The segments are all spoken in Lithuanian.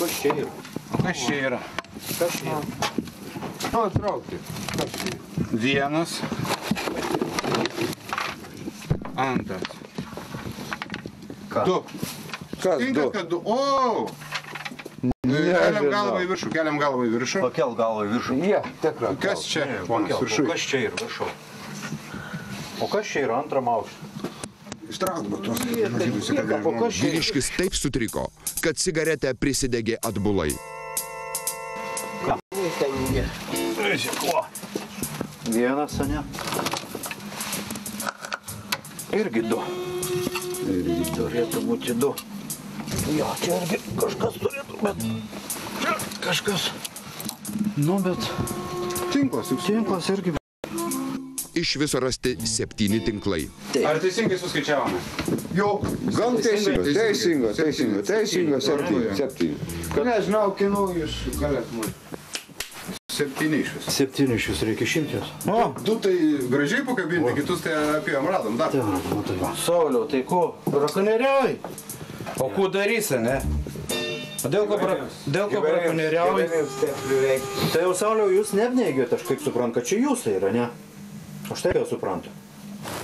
Kas čia yra? Kas čia yra? Kas čia yra? O, traukti. Kas čia yra? Vienas. Antras. Ką? Du. Kas Tinka, du? kad du. O! Keliam galvą į viršų, keliam galvą į viršų. Pakel galvą į viršų. Jie, tikra. Kas čia, ponas, Pakel. viršų? O kas čia yra viršų? O kas čia yra antram aukštui? Ištrauk batus. O kas čia yra? Vyriškis taip sutriko, kad cigaretę prisidegė atbulai. Vienas, ane? Irgi du. Irgi turėtų būti du. Jo, čia irgi kažkas turėtų, bet... Čia kažkas... Nu, bet... Tinklas, juk. Tinklas irgi... Iš viso rasti 7 tinklai. Ar teisingai suskaičiavome? Jo, gal teisinga, septyni. Nežinau, kinų jūs galėtumai. 7 iš vis. 7 iš vis reikia 100. O, du tai gražiai pakabinti, kitus tai apėjom radom dar. Tai va. Sauliau, tai ko? Brakonieriauji? O ko darysi, ne? Dėl ko brakonieriauji? Tai jau, Sauliau, jūs neapneigėte, aš kaip suprantu, kad čia jūsai yra, ne? Aš taip jau suprantu.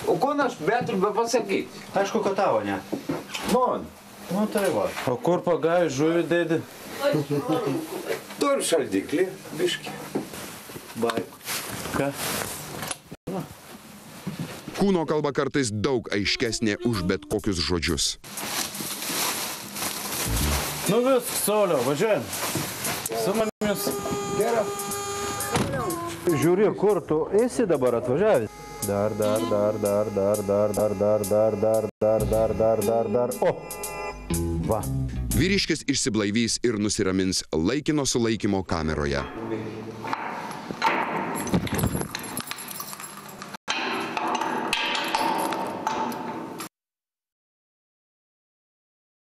O ko aš bet be pasakyti? Aišku, kad tavo, ne? Man. Nu, tai va. O kur pagavai žuvį dėdi? Turi šaldiklį, biškį. Baik. Ką? Kūno kalba kartais daug aiškesnė už bet kokius žodžius. Nu vis, Sauliau, važiuojam. Su manimis. Gerai. Žiūri, kur tu esi dabar atvažiavęs? Dar. O! Va. Vyriškis išsiblaivys ir nusiramins laikino sulaikymo kameroje.